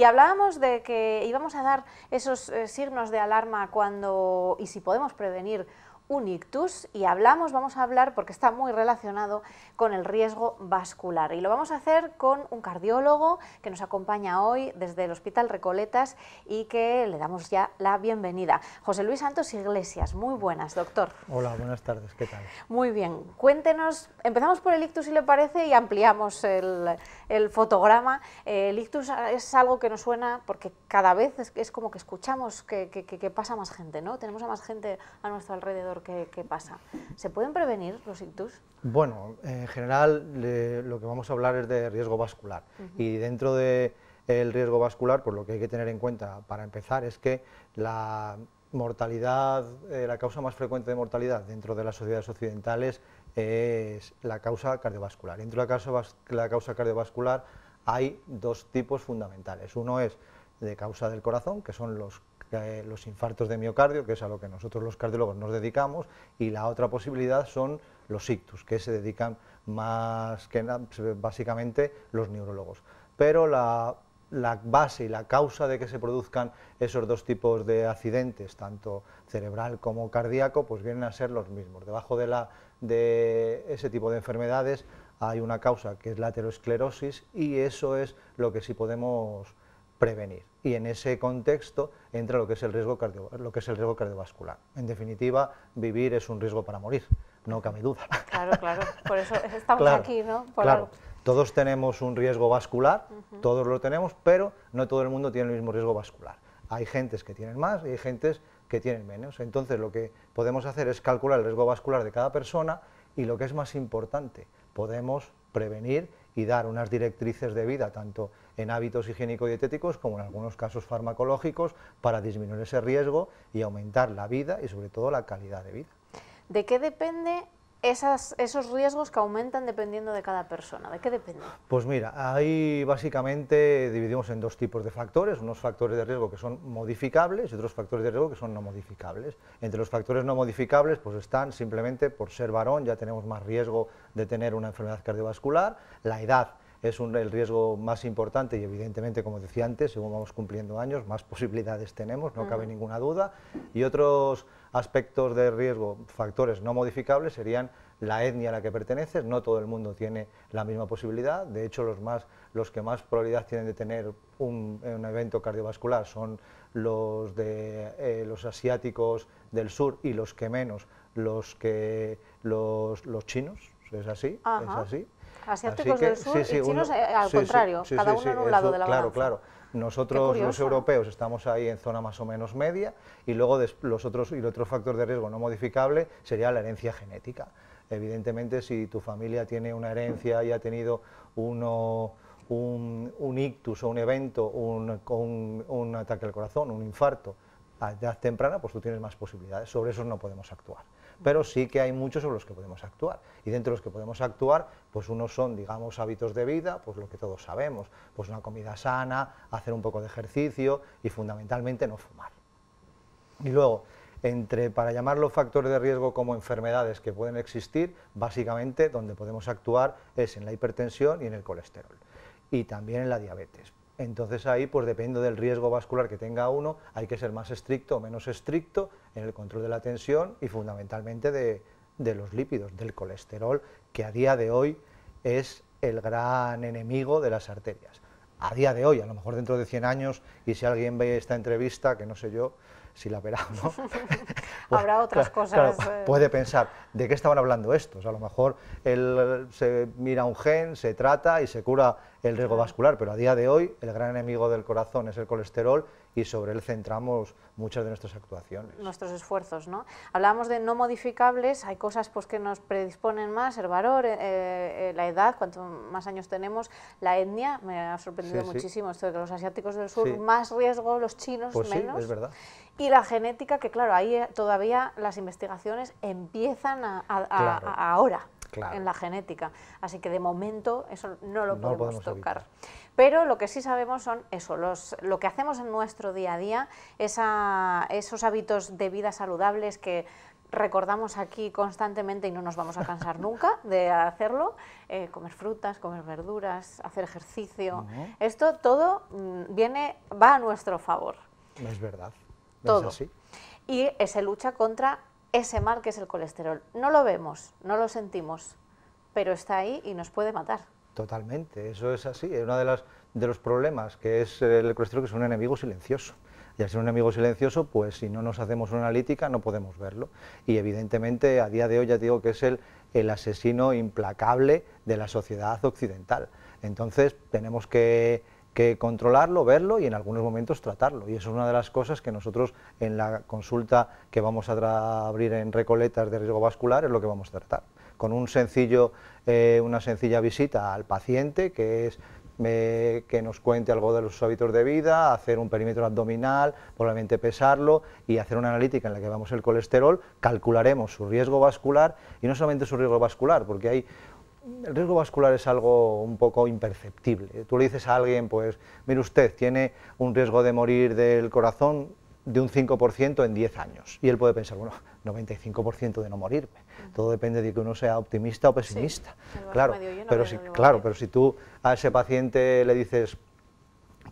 Y hablábamos de que íbamos a dar esos signos de alarma cuando, y si podemos prevenir un ictus, y vamos a hablar, porque está muy relacionado con el riesgo vascular, y lo vamos a hacer con un cardiólogo que nos acompaña hoy desde el Hospital Recoletas y que le damos ya la bienvenida. José Luis Santos Iglesias, muy buenas, doctor. Hola, buenas tardes, ¿qué tal? Muy bien, cuéntenos, empezamos por el ictus si le parece y ampliamos el fotograma. El ictus es algo que nos suena porque cada vez es como que escuchamos que pasa más gente, ¿no? Tenemos a más gente a nuestro alrededor que pasa. ¿Se pueden prevenir los ictus? Bueno, en general lo que vamos a hablar es de riesgo vascular y dentro del riesgo vascular, pues lo que hay que tener en cuenta para empezar es que la mortalidad, la causa más frecuente de mortalidad dentro de las sociedades occidentales es la causa cardiovascular. Dentro de la causa cardiovascular hay dos tipos fundamentales. Uno es de causa del corazón, que son los infartos de miocardio, que es a lo que nosotros los cardiólogos nos dedicamos, y la otra posibilidad son los ictus, que se dedican más que nada, básicamente los neurólogos. Pero la base y la causa de que se produzcan esos dos tipos de accidentes, tanto cerebral como cardíaco, pues vienen a ser los mismos. Debajo de ese tipo de enfermedades hay una causa que es la aterosclerosis y eso es lo que sí podemos prevenir. Y en ese contexto entra lo que es el riesgo cardiovascular. En definitiva, vivir es un riesgo para morir, no cabe duda. Claro, claro, por eso estamos aquí, ¿no? Claro, todos tenemos un riesgo vascular, todos lo tenemos, pero no todo el mundo tiene el mismo riesgo vascular. Hay gentes que tienen más y hay gentes que tienen menos. Entonces lo que podemos hacer es calcular el riesgo vascular de cada persona y lo que es más importante, podemos prevenir y dar unas directrices de vida, tanto en hábitos higiénico-dietéticos como en algunos casos farmacológicos, para disminuir ese riesgo y aumentar la vida y sobre todo la calidad de vida. ¿De qué depende esos riesgos que aumentan dependiendo de cada persona? ¿De qué depende? Pues mira, ahí básicamente dividimos en dos tipos de factores, unos factores de riesgo que son modificables y otros factores de riesgo que son no modificables. Entre los factores no modificables pues están simplemente por ser varón, ya tenemos más riesgo de tener una enfermedad cardiovascular, la edad es el riesgo más importante y evidentemente, como decía antes, según vamos cumpliendo años, más posibilidades tenemos, no cabe ninguna duda. Y otros aspectos de riesgo, factores no modificables, serían la etnia a la que perteneces, no todo el mundo tiene la misma posibilidad, de hecho los que más probabilidad tienen de tener un evento cardiovascular son los asiáticos del sur y los que menos, los chinos, es así, Ajá. Es así. Asiáticos del sur y chinos al contrario, cada uno en un lado de la balanza. Claro. Nosotros los europeos estamos ahí en zona más o menos media y luego el otro factor de riesgo no modificable sería la herencia genética. Evidentemente, si tu familia tiene una herencia y ha tenido un ictus o un evento, un ataque al corazón, un infarto a edad temprana, pues tú tienes más posibilidades. Sobre eso no podemos actuar. Pero sí que hay muchos sobre los que podemos actuar. Y dentro de los que podemos actuar, pues unos son, digamos, hábitos de vida, pues lo que todos sabemos, pues una comida sana, hacer un poco de ejercicio y fundamentalmente no fumar. Y luego, para llamarlo factores de riesgo como enfermedades que pueden existir, básicamente donde podemos actuar es en la hipertensión y en el colesterol. Y también en la diabetes. Entonces ahí, pues dependiendo del riesgo vascular que tenga uno, hay que ser más estricto o menos estricto en el control de la tensión y fundamentalmente de los lípidos, del colesterol, que a día de hoy es el gran enemigo de las arterias. A día de hoy, a lo mejor dentro de 100 años, y si alguien ve esta entrevista, que no sé yo si la verá o no, pues, habrá otras cosas. Claro, puede pensar, ¿de qué estaban hablando estos? A lo mejor se mira un gen, se trata y se cura el riesgo vascular, pero a día de hoy el gran enemigo del corazón es el colesterol y sobre él centramos muchas de nuestras actuaciones. Nuestros esfuerzos, ¿no? Hablábamos de no modificables, hay cosas pues, que nos predisponen más, el valor, la edad, cuanto más años tenemos, la etnia, me ha sorprendido muchísimo esto de que los asiáticos del sur más riesgo, los chinos pues menos. Sí, es verdad. Y la genética, que claro, ahí todavía las investigaciones empiezan ahora. Claro. En la genética, así que de momento eso no lo podemos tocar. Evitar. Pero lo que sí sabemos son eso, lo que hacemos en nuestro día a día, esos hábitos de vida saludables que recordamos aquí constantemente y no nos vamos a cansar nunca de hacerlo, comer frutas, comer verduras, hacer ejercicio, esto todo va a nuestro favor. Es verdad, todo. Es así. Y se lucha contra ese mal que es el colesterol. No lo vemos, no lo sentimos, pero está ahí y nos puede matar. Totalmente, eso es así, es uno de los problemas, que es el colesterol, que es un enemigo silencioso. Y al ser un enemigo silencioso, pues si no nos hacemos una analítica no podemos verlo. Y evidentemente a día de hoy ya digo que es el asesino implacable de la sociedad occidental. Entonces tenemos que controlarlo, verlo y en algunos momentos tratarlo. Y eso es una de las cosas que nosotros en la consulta que vamos a abrir en Recoletas de riesgo vascular es lo que vamos a tratar. Con una sencilla visita al paciente, que es que nos cuente algo de los hábitos de vida, hacer un perímetro abdominal, probablemente pesarlo y hacer una analítica en la que veamos el colesterol, calcularemos su riesgo vascular y no solamente su riesgo vascular, porque el riesgo vascular es algo un poco imperceptible. Tú le dices a alguien, pues mire usted, tiene un riesgo de morir del corazón de un 5% en 10 años. Y él puede pensar, bueno, 95% de no morirme. Todo depende de que uno sea optimista o pesimista. Sí, claro, pero si tú a ese paciente le dices,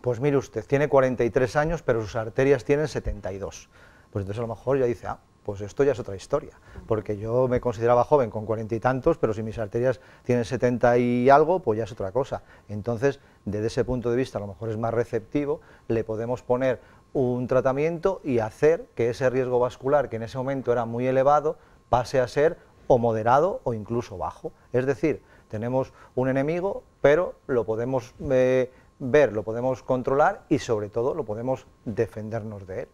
pues mire usted, tiene 43 años, pero sus arterias tienen 72. Pues entonces a lo mejor ya dice, pues esto ya es otra historia, porque yo me consideraba joven con 40 y tantos, pero si mis arterias tienen 70 y algo, pues ya es otra cosa. Entonces, desde ese punto de vista, a lo mejor es más receptivo, le podemos poner un tratamiento y hacer que ese riesgo vascular, que en ese momento era muy elevado, pase a ser o moderado o incluso bajo. Es decir, tenemos un enemigo, pero lo podemos ver, lo podemos controlar y sobre todo lo podemos defendernos de él.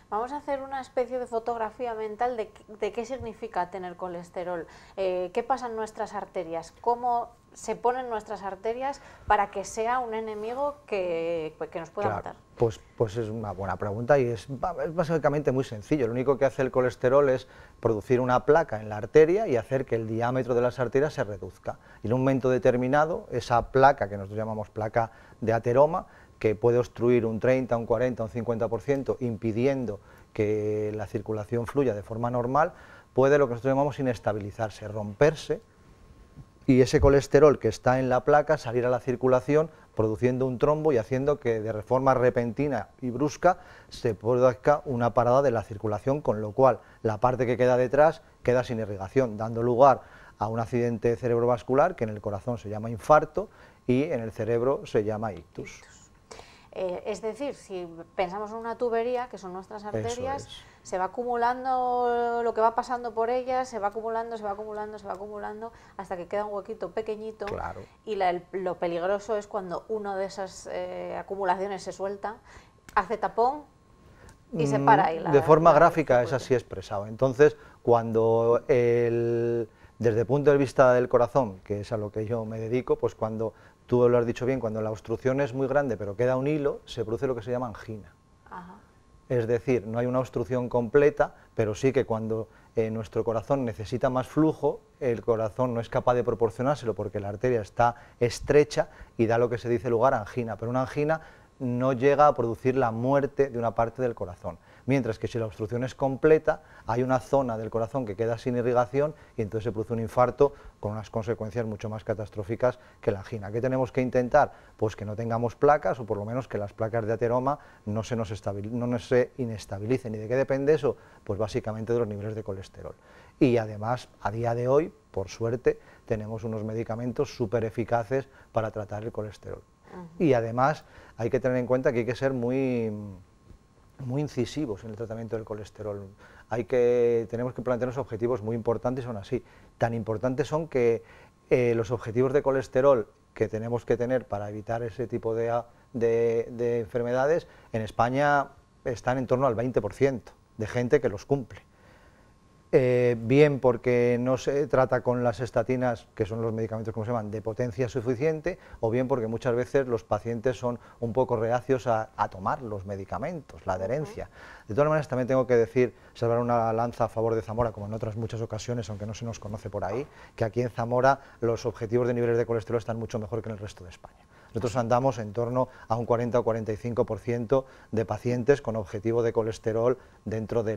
Vamos a hacer una especie de fotografía mental de qué significa tener colesterol, qué pasa en nuestras arterias, cómo se ponen nuestras arterias para que sea un enemigo que nos pueda matar. Pues es una buena pregunta y es básicamente muy sencillo. Lo único que hace el colesterol es producir una placa en la arteria y hacer que el diámetro de las arterias se reduzca. Y en un momento determinado, esa placa, que nosotros llamamos placa de ateroma, que puede obstruir un 30, un 40, un 50%, impidiendo que la circulación fluya de forma normal, puede lo que nosotros llamamos inestabilizarse, romperse, y ese colesterol que está en la placa salir a la circulación produciendo un trombo y haciendo que de forma repentina y brusca se produzca una parada de la circulación, con lo cual la parte que queda detrás queda sin irrigación, dando lugar a un accidente cerebrovascular que en el corazón se llama infarto y en el cerebro se llama ictus. Es decir, si pensamos en una tubería, que son nuestras arterias, se va acumulando lo que va pasando por ellas, se va acumulando, se va acumulando, se va acumulando, hasta que queda un huequito pequeñito. Claro. Y lo peligroso es cuando una de esas acumulaciones se suelta, hace tapón y se para ahí. De forma gráfica es así expresado. Entonces, cuando desde el punto de vista del corazón, que es a lo que yo me dedico, pues cuando, tú lo has dicho bien, cuando la obstrucción es muy grande pero queda un hilo, se produce lo que se llama angina. Ajá. Es decir, no hay una obstrucción completa, pero sí que cuando nuestro corazón necesita más flujo, el corazón no es capaz de proporcionárselo porque la arteria está estrecha y da lo que se dice lugar a angina, pero una angina no llega a producir la muerte de una parte del corazón. Mientras que si la obstrucción es completa, hay una zona del corazón que queda sin irrigación y entonces se produce un infarto con unas consecuencias mucho más catastróficas que la angina. ¿Qué tenemos que intentar? Pues que no tengamos placas, o por lo menos que las placas de ateroma no se inestabilicen. ¿Y de qué depende eso? Pues básicamente de los niveles de colesterol. Y además, a día de hoy, por suerte, tenemos unos medicamentos súper eficaces para tratar el colesterol. Y además hay que tener en cuenta que hay que ser muy incisivos en el tratamiento del colesterol. Tenemos que plantearnos objetivos muy importantes, son así. Tan importantes son que los objetivos de colesterol que tenemos que tener para evitar ese tipo de enfermedades, en España están en torno al 20% de gente que los cumple. Bien porque no se trata con las estatinas, que son los medicamentos, como se llaman, de potencia suficiente, o bien porque muchas veces los pacientes son un poco reacios a tomar los medicamentos, la adherencia. De todas maneras, también tengo que decir, salvar una lanza a favor de Zamora, como en otras muchas ocasiones, aunque no se nos conoce por ahí, que aquí en Zamora los objetivos de niveles de colesterol están mucho mejor que en el resto de España. Nosotros andamos en torno a un 40 o 45% de pacientes con objetivo de colesterol dentro de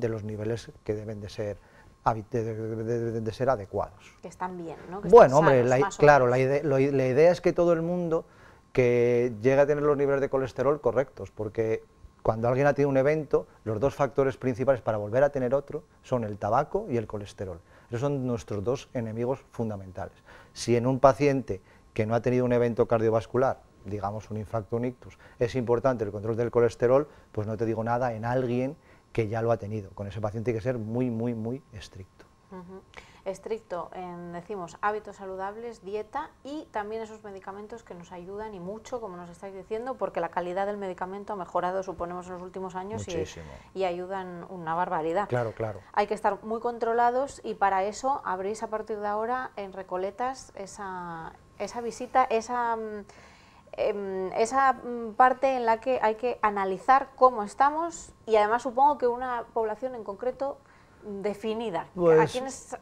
los niveles que deben de ser adecuados. Que están bien, ¿no? Que bueno, están hombre, sanos, claro, la idea es que todo el mundo que llegue a tener los niveles de colesterol correctos, porque cuando alguien ha tenido un evento, los dos factores principales para volver a tener otro son el tabaco y el colesterol. Esos son nuestros dos enemigos fundamentales. Si en un paciente que no ha tenido un evento cardiovascular, digamos un infarto, un ictus, es importante el control del colesterol, pues no te digo nada en alguien que ya lo ha tenido. Con ese paciente hay que ser muy, muy, muy estricto. Estricto en, decimos, hábitos saludables, dieta y también esos medicamentos que nos ayudan y mucho, como nos estáis diciendo, porque la calidad del medicamento ha mejorado, suponemos, en los últimos años y ayudan una barbaridad. Claro, claro. Hay que estar muy controlados y para eso abrís a partir de ahora en Recoletas esa visita, esa parte en la que hay que analizar cómo estamos y además supongo que una población en concreto definida. Pues, ¿a quiénes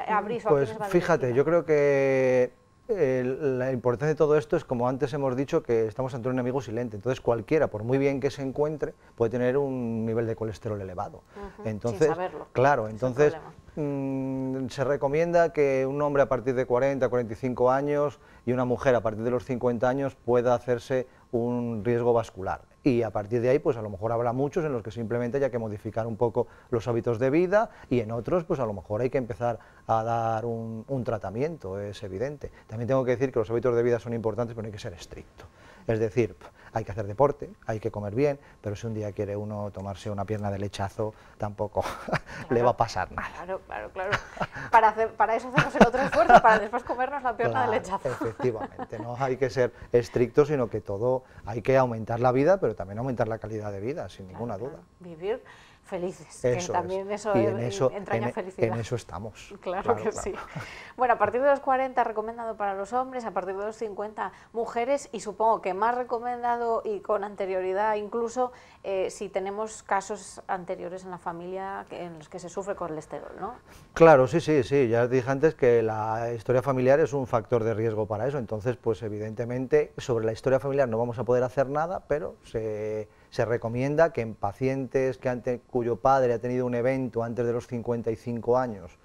abrís o a quiénes va fíjate, dirigida? yo creo que la importancia de todo esto es, como antes hemos dicho, que estamos ante un enemigo silente. Entonces cualquiera, por muy bien que se encuentre, puede tener un nivel de colesterol elevado. Entonces, sin saberlo. Claro, entonces se recomienda que un hombre a partir de 40, 45 años y una mujer a partir de los 50 años pueda hacerse un riesgo vascular. Y a partir de ahí, pues a lo mejor habrá muchos en los que simplemente haya que modificar un poco los hábitos de vida y en otros, pues a lo mejor hay que empezar a dar un tratamiento, es evidente. También tengo que decir que los hábitos de vida son importantes, pero hay que ser estricto. Es decir, hay que hacer deporte, hay que comer bien, pero si un día quiere uno tomarse una pierna de lechazo, tampoco le va a pasar nada. Claro. Para eso hacemos el otro esfuerzo, para después comernos la pierna de lechazo. Efectivamente, no hay que ser estrictos, sino que todo hay que aumentar la vida, pero también aumentar la calidad de vida, sin ninguna duda. Vivir felices, eso que también es. eso entraña felicidad. En eso estamos. Claro que sí. Bueno, a partir de los 40 recomendado para los hombres, a partir de los 50 mujeres y supongo que más recomendado y con anterioridad incluso si tenemos casos anteriores en la familia en los que se sufre colesterol, ¿no? Claro, sí, ya os dije antes que la historia familiar es un factor de riesgo para eso, entonces pues evidentemente sobre la historia familiar no vamos a poder hacer nada, pero se recomienda que en pacientes cuyo padre ha tenido un evento antes de los 55 años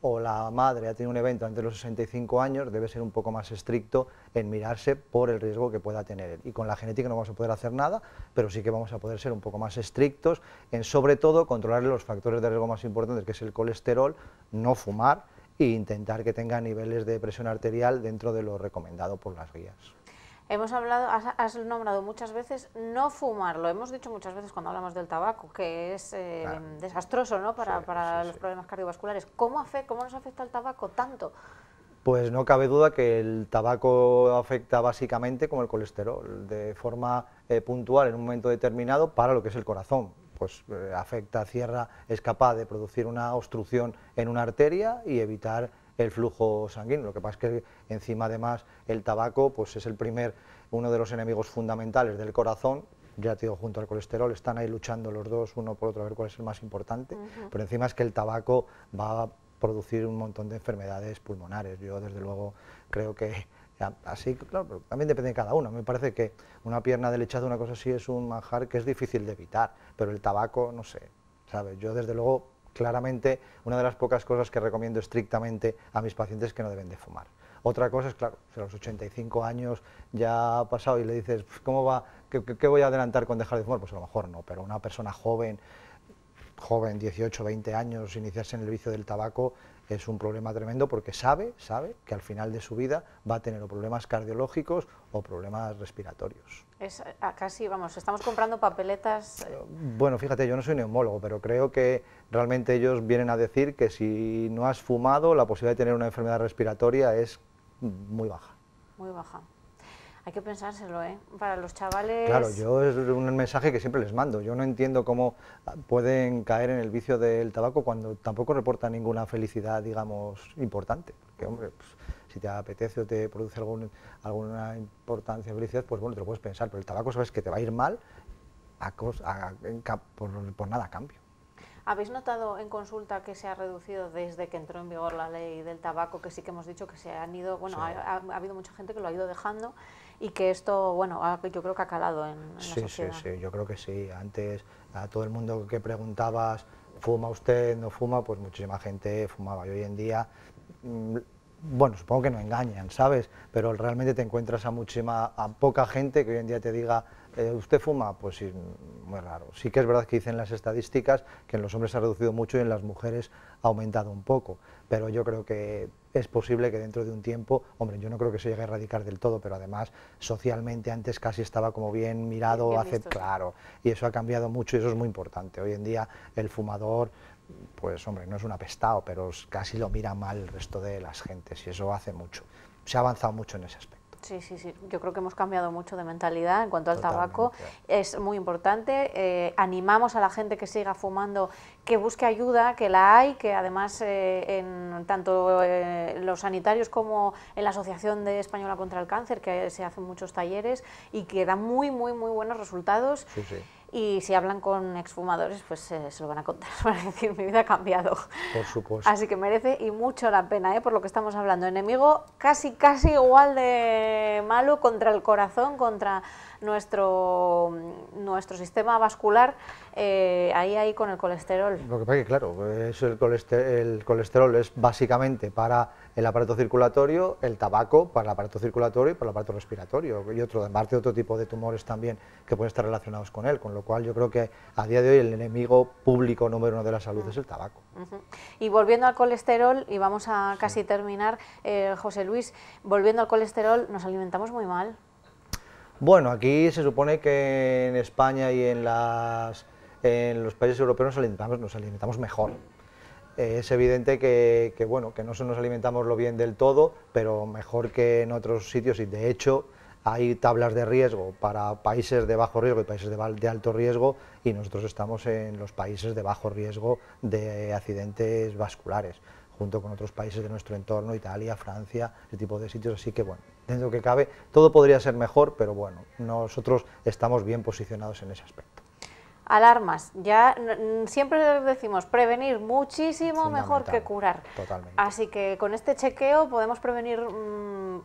o la madre ha tenido un evento antes de los 65 años, debe ser un poco más estricto en mirarse por el riesgo que pueda tener. Y con la genética no vamos a poder hacer nada, pero sí que vamos a poder ser un poco más estrictos en, sobre todo, controlar los factores de riesgo más importantes, que es el colesterol, no fumar e intentar que tenga niveles de presión arterial dentro de lo recomendado por las guías. Hemos hablado, has nombrado muchas veces no fumar, lo hemos dicho muchas veces cuando hablamos del tabaco, que es desastroso, ¿no? para los problemas cardiovasculares. ¿Cómo nos afecta el tabaco tanto? Pues no cabe duda que el tabaco afecta básicamente como el colesterol, de forma puntual en un momento determinado para lo que es el corazón. Pues afecta, es capaz de producir una obstrucción en una arteria y evitar el flujo sanguíneo. Lo que pasa es que encima además el tabaco pues es uno de los enemigos fundamentales del corazón, ya te digo, junto al colesterol están ahí luchando los dos uno por otro a ver cuál es el más importante, pero encima es que el tabaco va a producir un montón de enfermedades pulmonares. Yo desde luego creo que así, claro, pero también depende de cada uno. Me parece que una pierna de lechazo, una cosa así, es un manjar que es difícil de evitar, pero el tabaco, no sé, ¿sabes? Yo desde luego claramente una de las pocas cosas que recomiendo estrictamente a mis pacientes es que no deben de fumar. Otra cosa es, claro, si a los 85 años ya ha pasado y le dices, ¿cómo va? ¿Qué voy a adelantar con dejar de fumar? Pues a lo mejor no, pero una persona joven, 18, 20 años, iniciarse en el vicio del tabaco es un problema tremendo porque sabe que al final de su vida va a tener o problemas cardiológicos o problemas respiratorios. Es casi, vamos, estamos comprando papeletas. Bueno, fíjate, yo no soy neumólogo, pero creo que realmente ellos vienen a decir que si no has fumado, la posibilidad de tener una enfermedad respiratoria es muy baja. Muy baja. Hay que pensárselo, ¿eh? Para los chavales... Claro, yo es un mensaje que siempre les mando. Yo no entiendo cómo pueden caer en el vicio del tabaco cuando tampoco reportan ninguna felicidad, digamos, importante. Porque, hombre, pues, si te apetece o te produce alguna importancia, felicidad, pues bueno, te lo puedes pensar. Pero el tabaco sabes que te va a ir mal por nada a cambio. ¿Habéis notado en consulta que se ha reducido desde que entró en vigor la ley del tabaco, que sí que hemos dicho que se han ido, bueno, sí. ha habido mucha gente que lo ha ido dejando y que esto, bueno, yo creo que ha calado en la sociedad? Sí, yo creo que sí. Antes a todo el mundo que preguntabas, ¿fuma usted, no fuma? Pues muchísima gente fumaba, y hoy en día, bueno, supongo que no engañan, ¿sabes? Pero realmente te encuentras a poca gente que hoy en día te diga, ¿usted fuma? Pues sí, muy raro. Sí que es verdad que dicen las estadísticas que en los hombres ha reducido mucho y en las mujeres ha aumentado un poco, pero yo creo que es posible que dentro de un tiempo, hombre, yo no creo que se llegue a erradicar del todo, pero además socialmente antes casi estaba como bien mirado, claro, y eso ha cambiado mucho y eso es muy importante. Hoy en día el fumador, pues hombre, no es un apestado, pero casi lo mira mal el resto de las gentes y eso hace mucho. Se ha avanzado mucho en ese aspecto. Sí, yo creo que hemos cambiado mucho de mentalidad en cuanto al tabaco, es muy importante, animamos a la gente que siga fumando, que busque ayuda, que la hay, que además tanto los sanitarios como en la Asociación Española contra el Cáncer, que se hacen muchos talleres y que dan muy buenos resultados. Sí. Y si hablan con exfumadores, pues se lo van a contar, van a decir, mi vida ha cambiado. Por supuesto. Así que merece y mucho la pena, por lo que estamos hablando. Enemigo casi igual de malo contra el corazón, contra nuestro sistema vascular, ahí con el colesterol. Lo que pasa es que, claro, el colesterol es básicamente para el aparato circulatorio, el tabaco para el aparato circulatorio y para el aparato respiratorio, y aparte otro tipo de tumores también que pueden estar relacionados con él, con lo cual yo creo que a día de hoy el enemigo público número 1 de la salud es el tabaco. Y volviendo al colesterol, y vamos a casi terminar, José Luis, volviendo al colesterol, nos alimentamos muy mal. Bueno, aquí se supone que en España y en los países europeos nos alimentamos mejor. Es evidente que no nos alimentamos lo bien del todo, pero mejor que en otros sitios, y de hecho hay tablas de riesgo para países de bajo riesgo y países de alto riesgo, y nosotros estamos en los países de bajo riesgo de accidentes vasculares, junto con otros países de nuestro entorno, Italia, Francia, ese tipo de sitios, así que bueno, dentro que cabe, todo podría ser mejor, pero bueno, nosotros estamos bien posicionados en ese aspecto. Alarmas, ya siempre decimos prevenir muchísimo mejor que curar. Totalmente. Así que con este chequeo podemos prevenir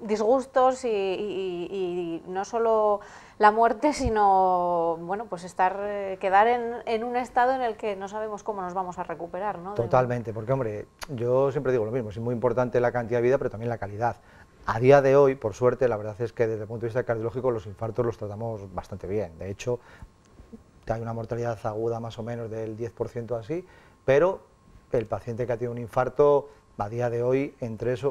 disgustos y no solo la muerte, sino bueno, pues quedar en un estado en el que no sabemos cómo nos vamos a recuperar, ¿no? Totalmente, porque hombre, yo siempre digo lo mismo, es muy importante la cantidad de vida, pero también la calidad. A día de hoy, por suerte, la verdad es que desde el punto de vista cardiológico los infartos los tratamos bastante bien. De hecho, hay una mortalidad aguda más o menos del 10% así, pero el paciente que ha tenido un infarto a día de hoy,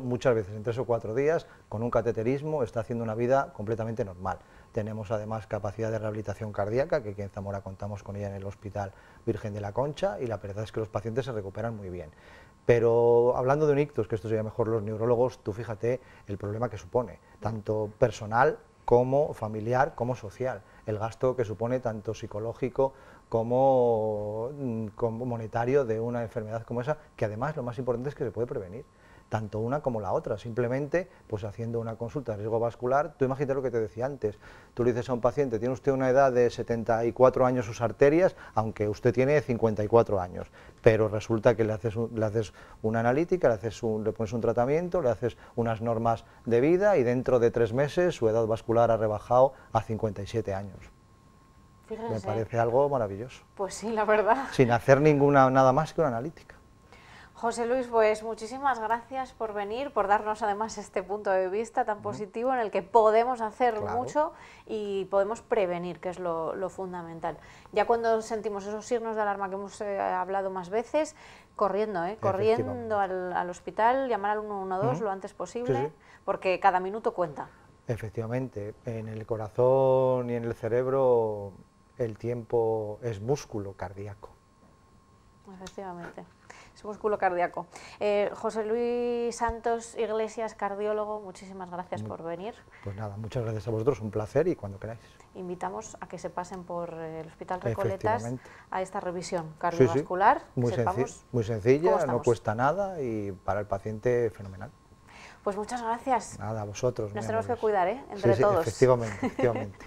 muchas veces en 3 o 4 días, con un cateterismo, está haciendo una vida completamente normal. Tenemos además capacidad de rehabilitación cardíaca, que aquí en Zamora contamos con ella en el Hospital Virgen de la Concha, y la verdad es que los pacientes se recuperan muy bien. Pero hablando de un ictus, que esto sería mejor los neurólogos, tú fíjate el problema que supone, tanto personal como familiar, como social, el gasto que supone tanto psicológico como monetario de una enfermedad como esa, que además lo más importante es que se puede prevenir, tanto una como la otra, simplemente pues haciendo una consulta de riesgo vascular. Tú imagínate lo que te decía antes, tú le dices a un paciente, tiene usted una edad de 74 años sus arterias, aunque usted tiene 54 años, pero resulta que le haces una analítica, le pones un tratamiento, le haces unas normas de vida y dentro de 3 meses su edad vascular ha rebajado a 57 años. Fíjense. Me parece algo maravilloso. Pues sí, la verdad. Sin hacer nada más que una analítica. José Luis, pues muchísimas gracias por venir, por darnos además este punto de vista tan positivo en el que podemos hacer mucho y podemos prevenir, que es lo fundamental. Ya cuando sentimos esos signos de alarma que hemos hablado más veces, corriendo al hospital, llamar al 112 lo antes posible, porque cada minuto cuenta. Efectivamente, en el corazón y en el cerebro el tiempo es músculo cardíaco. Efectivamente. Es músculo cardíaco. José Luis Santos Iglesias, cardiólogo, muchísimas gracias por venir. Pues nada, muchas gracias a vosotros, un placer y cuando queráis. Invitamos a que se pasen por el Hospital Recoletas a esta revisión cardiovascular. Muy sencilla, no cuesta nada y para el paciente fenomenal. Pues muchas gracias. Nada, a vosotros. Nos tenemos que cuidar, entre todos. Efectivamente.